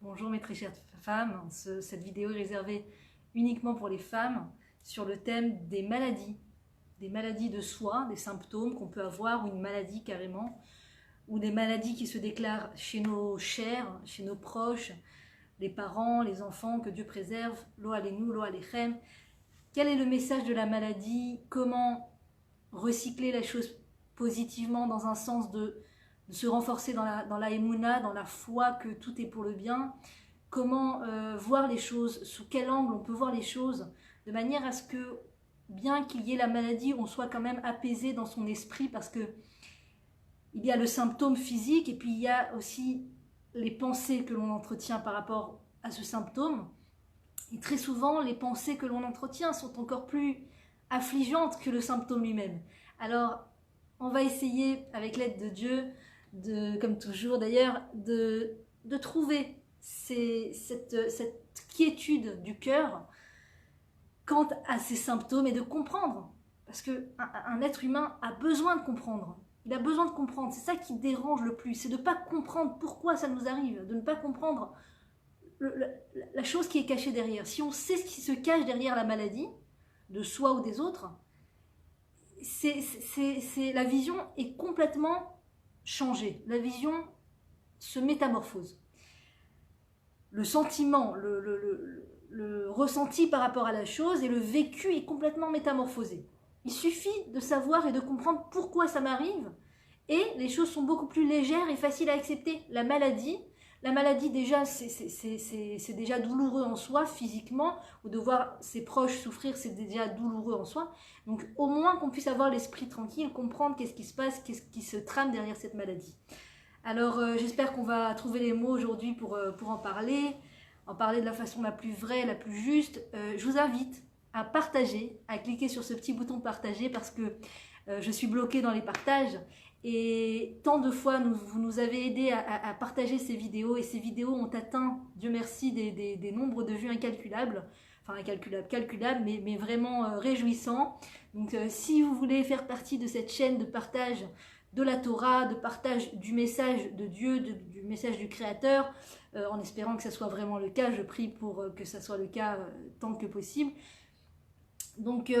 Bonjour mes très chères femmes, cette vidéo est réservée uniquement pour les femmes sur le thème des maladies de soi, des symptômes qu'on peut avoir, ou une maladie carrément, ou des maladies qui se déclarent chez nos chers, chez nos proches, les parents, les enfants, que Dieu préserve, lo aleinu, lo alechem. Quel est le message de la maladie? Comment recycler la chose positivement dans un sens de se renforcer dans la émouna, dans la foi que tout est pour le bien. Comment voir les choses, sous quel angle on peut voir les choses, de manière à ce que, bien qu'il y ait la maladie, on soit quand même apaisé dans son esprit, parce que il y a le symptôme physique et puis il y a aussi les pensées que l'on entretient par rapport à ce symptôme. Et très souvent, les pensées que l'on entretient sont encore plus affligeantes que le symptôme lui-même. Alors, on va essayer, avec l'aide de Dieu, comme toujours d'ailleurs, de trouver cette quiétude du cœur quant à ces symptômes et de comprendre. Parce qu'un être humain a besoin de comprendre. Il a besoin de comprendre. C'est ça qui dérange le plus. C'est de ne pas comprendre pourquoi ça nous arrive. De ne pas comprendre la chose qui est cachée derrière. Si on sait ce qui se cache derrière la maladie, de soi ou des autres, la vision est complètement changée. La vision se métamorphose. Le sentiment, le ressenti par rapport à la chose et le vécu est complètement métamorphosé. Il suffit de savoir et de comprendre pourquoi ça m'arrive et les choses sont beaucoup plus légères et faciles à accepter. La maladie déjà, c'est déjà douloureux en soi, physiquement, ou de voir ses proches souffrir, c'est déjà douloureux en soi. Donc au moins qu'on puisse avoir l'esprit tranquille, comprendre qu'est-ce qui se passe, qu'est-ce qui se trame derrière cette maladie. Alors j'espère qu'on va trouver les mots aujourd'hui pour en parler de la façon la plus vraie, la plus juste. Je vous invite à partager, à cliquer sur ce petit bouton partager, parce que je suis bloquée dans les partages. Et tant de fois, vous nous avez aidé à partager ces vidéos, et ces vidéos ont atteint, Dieu merci, des nombres de vues incalculables, enfin calculables, mais vraiment réjouissants. Donc si vous voulez faire partie de cette chaîne de partage de la Torah, de partage du message de Dieu, du message du Créateur, en espérant que ça soit vraiment le cas, je prie pour que ça soit le cas tant que possible. Donc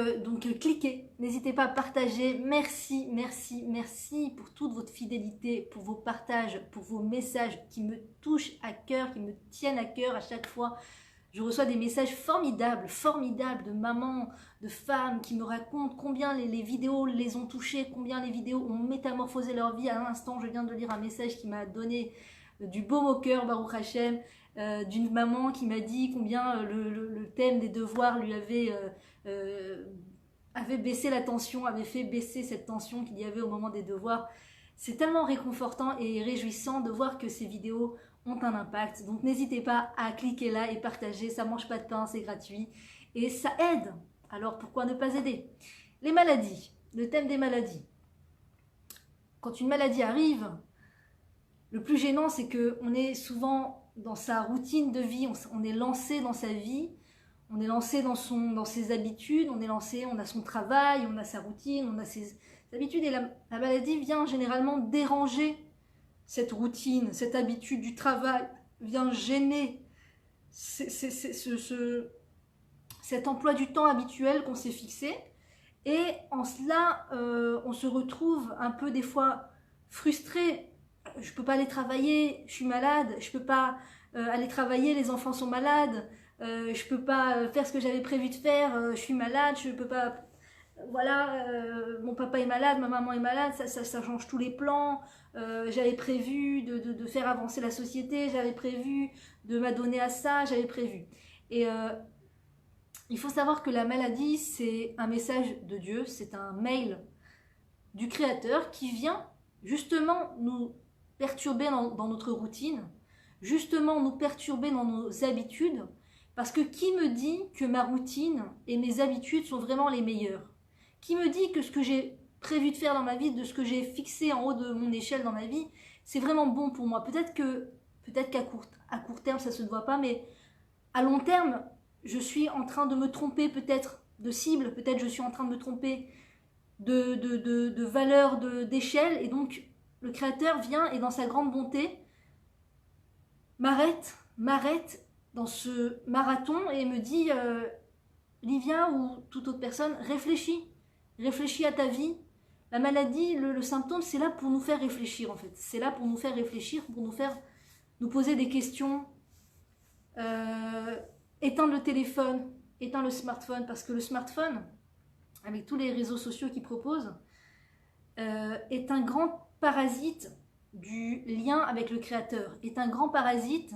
cliquez, n'hésitez pas à partager. Merci, merci, merci pour toute votre fidélité, pour vos partages, pour vos messages qui me touchent à cœur, qui me tiennent à cœur à chaque fois. Je reçois des messages formidables, formidables de mamans, de femmes qui me racontent combien les vidéos les ont touchées, combien les vidéos ont métamorphosé leur vie. À l'instant, je viens de lire un message qui m'a donné du baume au cœur, Baruch Hashem, d'une maman qui m'a dit combien le thème des devoirs lui avait baissé la tension, avait fait baisser cette tension qu'il y avait au moment des devoirs. C'est tellement réconfortant et réjouissant de voir que ces vidéos ont un impact. Donc n'hésitez pas à cliquer là et partager, ça mange pas de pain, c'est gratuit et ça aide. Alors pourquoi ne pas aider? Les maladies, le thème des maladies. Quand une maladie arrive, le plus gênant, c'est qu'on est souvent dans sa routine de vie, on est lancé dans sa vie, on est lancé dans ses habitudes, on a son travail, on a sa routine, on a ses habitudes, et la maladie vient généralement déranger cette routine, cette habitude du travail, vient gêner cet emploi du temps habituel qu'on s'est fixé. Et en cela, on se retrouve un peu des fois frustré. Je ne peux pas aller travailler, je suis malade, je ne peux pas aller travailler, les enfants sont malades, je ne peux pas faire ce que j'avais prévu de faire, je suis malade, je ne peux pas... Voilà, mon papa est malade, ma maman est malade, ça change tous les plans. J'avais prévu de faire avancer la société, j'avais prévu de m'adonner à ça, j'avais prévu. Et il faut savoir que la maladie, c'est un message de Dieu, c'est un mail du Créateur qui vient justement nous perturber dans notre routine, justement nous perturber dans nos habitudes, parce que qui me dit que ma routine et mes habitudes sont vraiment les meilleures? Qui me dit que ce que j'ai prévu de faire dans ma vie, de ce que j'ai fixé en haut de mon échelle dans ma vie, c'est vraiment bon pour moi? Peut-être qu'à court terme, ça ne se voit pas, mais à long terme, je suis en train de me tromper peut-être de cible, peut-être je suis en train de me tromper de valeur, d'échelle, et donc le Créateur vient et dans sa grande bonté m'arrête m'arrête dans ce marathon et me dit Livia ou toute autre personne, réfléchis à ta vie. La maladie, le symptôme, c'est là pour nous faire réfléchir en fait. C'est là pour nous faire réfléchir, pour nous poser des questions. Éteindre le téléphone, éteindre le smartphone, parce que le smartphone, avec tous les réseaux sociaux qu'il propose, est un grand parasite du lien avec le créateur, est un grand parasite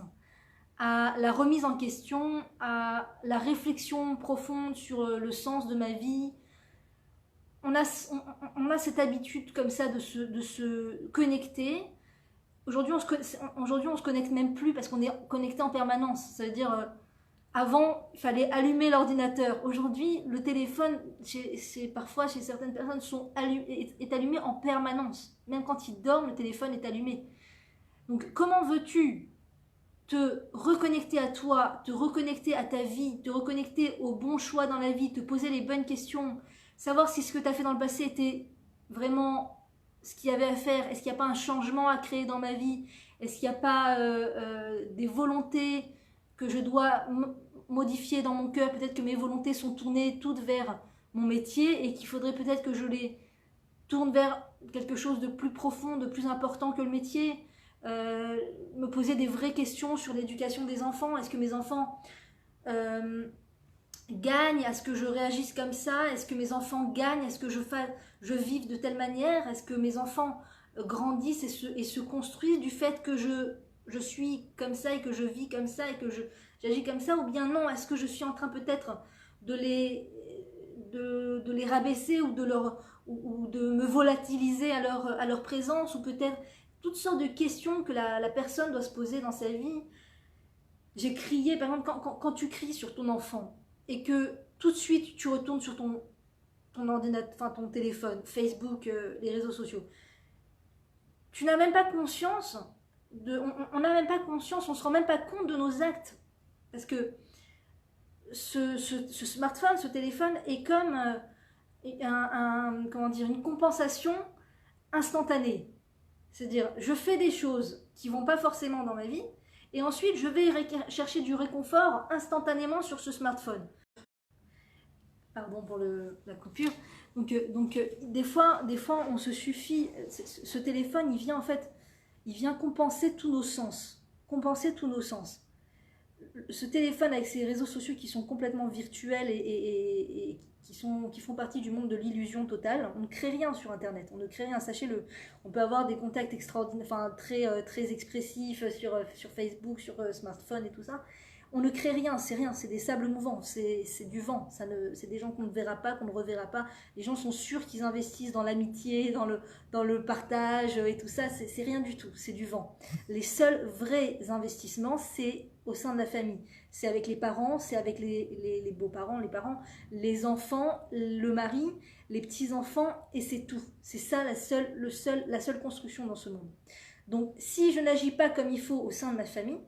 à la remise en question, à la réflexion profonde sur le sens de ma vie. On a cette habitude comme ça de se connecter. Aujourd'hui, on se connecte même plus parce qu'on est connecté en permanence. Ça veut dire, avant, il fallait allumer l'ordinateur. Aujourd'hui, le téléphone, parfois chez certaines personnes, est allumé en permanence. Même quand ils dorment, le téléphone est allumé. Donc, comment veux-tu te reconnecter à toi, te reconnecter à ta vie, te reconnecter aux bons choix dans la vie, te poser les bonnes questions, savoir si ce que tu as fait dans le passé était vraiment ce qu'il y avait à faire, est-ce qu'il n'y a pas un changement à créer dans ma vie, est-ce qu'il n'y a pas des volontés que je dois modifier dans mon cœur, peut-être que mes volontés sont tournées toutes vers mon métier et qu'il faudrait peut-être que je les tourne vers quelque chose de plus profond, de plus important que le métier. Me poser des vraies questions sur l'éducation des enfants. Est-ce que mes enfants gagnent à ce que je réagisse comme ça? Est-ce que mes enfants gagnent à ce que je vive de telle manière? Est-ce que mes enfants grandissent et se construisent du fait que je suis comme ça et que je vis comme ça et que j'agis comme ça? Ou bien non, est-ce que je suis en train peut-être de les rabaisser ou de me volatiliser à leur présence, ou peut-être toutes sortes de questions que la personne doit se poser dans sa vie. J'ai crié, par exemple, quand tu cries sur ton enfant et que tout de suite tu retournes sur ton ordinateur, enfin ton téléphone, Facebook, les réseaux sociaux, tu n'as même pas conscience, on n'a même pas conscience, on se rend même pas compte de nos actes. Parce que ce smartphone, ce téléphone est comme une compensation instantanée. C'est-à-dire, je fais des choses qui vont pas forcément dans ma vie, et ensuite je vais chercher du réconfort instantanément sur ce smartphone. Pardon pour la coupure. Donc des fois on se suffit. Ce téléphone, il vient compenser tous nos sens. Ce téléphone avec ses réseaux sociaux qui sont complètement virtuels et qui font partie du monde de l'illusion totale. On ne crée rien sur Internet, on ne crée rien, sachez-le. On peut avoir des contacts extraordinaires, très expressifs sur Facebook, sur smartphone et tout ça. On ne crée rien, c'est des sables mouvants, c'est du vent. C'est des gens qu'on ne verra pas, qu'on ne reverra pas. Les gens sont sûrs qu'ils investissent dans l'amitié, dans le partage et tout ça. C'est rien du tout, c'est du vent. Les seuls vrais investissements, c'est au sein de la famille. C'est avec les parents, c'est avec les beaux-parents, les parents, les enfants, le mari, les petits-enfants, et c'est tout. C'est ça la seule construction dans ce monde. Donc si je n'agis pas comme il faut au sein de ma famille,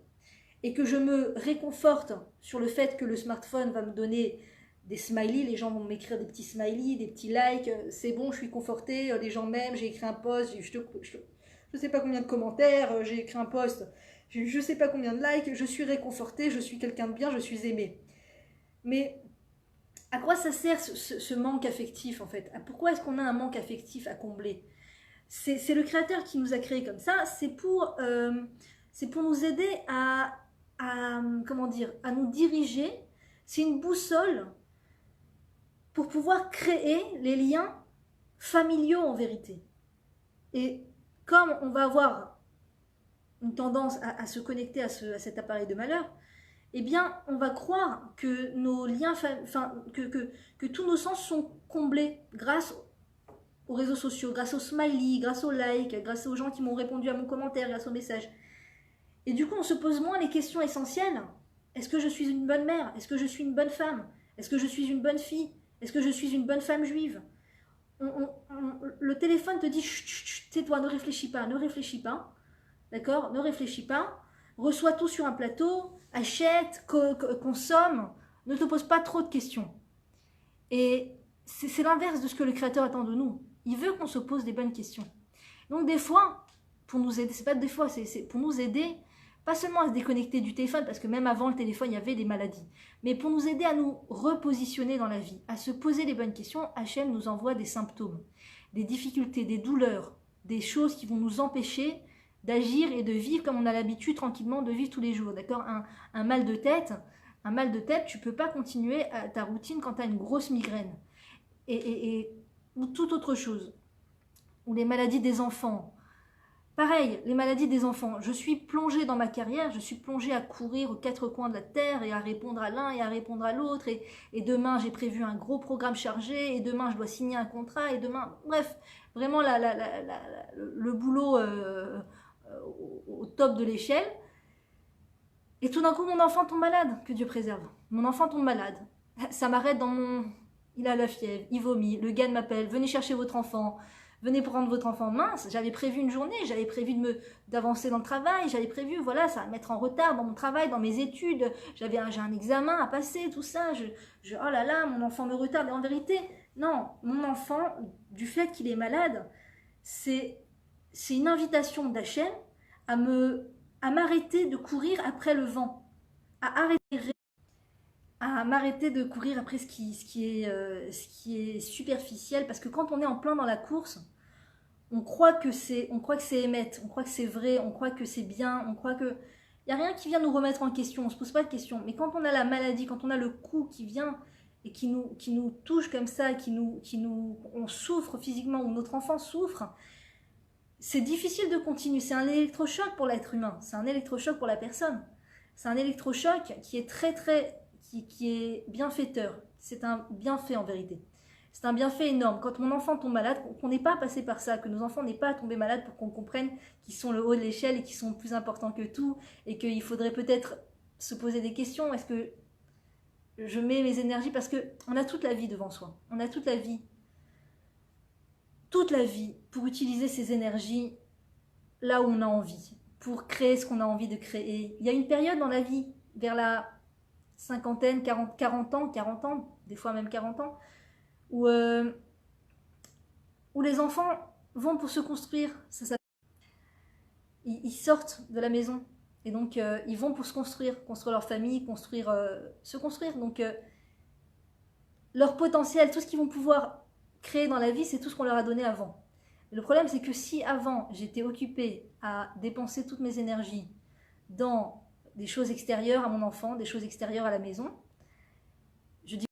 et que je me réconforte sur le fait que le smartphone va me donner des smileys, les gens vont m'écrire des petits smileys, des petits likes, c'est bon, je suis confortée, les gens m'aiment, j'ai écrit un post, je ne sais pas combien de commentaires, j'ai écrit un post, je ne sais pas combien de likes, je suis réconfortée, je suis quelqu'un de bien, je suis aimée. Mais à quoi ça sert ce manque affectif en fait? Pourquoi est-ce qu'on a un manque affectif à combler? C'est le créateur qui nous a créés comme ça, c'est pour nous aider à nous diriger. C'est une boussole pour pouvoir créer les liens familiaux en vérité. Et comme on va avoir une tendance à se connecter à cet appareil de malheur, eh bien, on va croire que nos liens, que tous nos sens sont comblés grâce aux réseaux sociaux, grâce aux smileys, grâce aux likes, grâce aux gens qui m'ont répondu à mon commentaire, grâce aux messages. Et du coup, on se pose moins les questions essentielles. Est-ce que je suis une bonne mère? Est-ce que je suis une bonne femme? Est-ce que je suis une bonne fille? Est-ce que je suis une bonne femme juive? Le téléphone te dit chut, tais-toi, ne réfléchis pas, d'accord? Ne réfléchis pas, reçois tout sur un plateau, achète, consomme, ne te pose pas trop de questions. Et c'est l'inverse de ce que le Créateur attend de nous. Il veut qu'on se pose des bonnes questions. Donc des fois, pour nous aider, c'est pas des fois, c'est pour nous aider, pas seulement à se déconnecter du téléphone, parce que même avant le téléphone, il y avait des maladies, mais pour nous aider à nous repositionner dans la vie, à se poser les bonnes questions. Hachem nous envoie des symptômes, des difficultés, des douleurs, des choses qui vont nous empêcher d'agir et de vivre comme on a l'habitude tranquillement de vivre tous les jours, d'accord. Un mal de tête, tu peux pas continuer ta routine quand tu as une grosse migraine. Ou toute autre chose. Ou les maladies des enfants. Pareil, les maladies des enfants. Je suis plongée dans ma carrière, je suis plongée à courir aux quatre coins de la terre et à répondre à l'un et à répondre à l'autre. Et demain, j'ai prévu un gros programme chargé. Et demain, je dois signer un contrat. Et demain, bref, vraiment le boulot au top de l'échelle. Et tout d'un coup, mon enfant tombe malade, que Dieu préserve. Mon enfant tombe malade. Ça m'arrête dans mon... Il a la fièvre, il vomit, le gars m'appelle, venez chercher votre enfant, venez prendre votre enfant. Mince, j'avais prévu une journée, j'avais prévu d'avancer dans le travail, j'avais prévu, voilà, ça va me mettre en retard dans mon travail, dans mes études, j'ai un examen à passer, tout ça, oh là là, mon enfant me retarde. Et en vérité, non, mon enfant, du fait qu'il est malade, c'est une invitation d'Hachem à m'arrêter de courir après le vent, à m'arrêter de courir après ce qui est superficiel, parce que quand on est en plein dans la course, on croit que c'est émettre, on croit que c'est vrai, on croit que c'est bien, on croit que il y a rien qui vient nous remettre en question, on se pose pas de questions. Mais quand on a la maladie, quand on a le coup qui vient et qui nous touche comme ça, on souffre physiquement, ou notre enfant souffre, c'est difficile de continuer. C'est un électrochoc pour l'être humain, c'est un électrochoc pour la personne, c'est un électrochoc qui est qui est bienfaiteur. C'est un bienfait en vérité. C'est un bienfait énorme. Quand mon enfant tombe malade, qu'on n'ait pas passé par ça, que nos enfants n'aient pas à tomber malades pour qu'on comprenne qu'ils sont le haut de l'échelle et qu'ils sont plus importants que tout, et qu'il faudrait peut-être se poser des questions. Est-ce que je mets mes énergies, parce qu'on a toute la vie devant soi. On a toute la vie pour utiliser ces énergies là où on a envie, pour créer ce qu'on a envie de créer. Il y a une période dans la vie, vers la cinquantaine, 40 ans, des fois même 40 ans, où les enfants vont pour se construire. Ils sortent de la maison, et donc ils vont pour se construire leur famille, se construire. Donc leur potentiel, tout ce qu'ils vont pouvoir créer dans la vie, c'est tout ce qu'on leur a donné avant. Le problème, c'est que si avant, j'étais occupée à dépenser toutes mes énergies dans des choses extérieures à mon enfant, des choses extérieures à la maison, je dis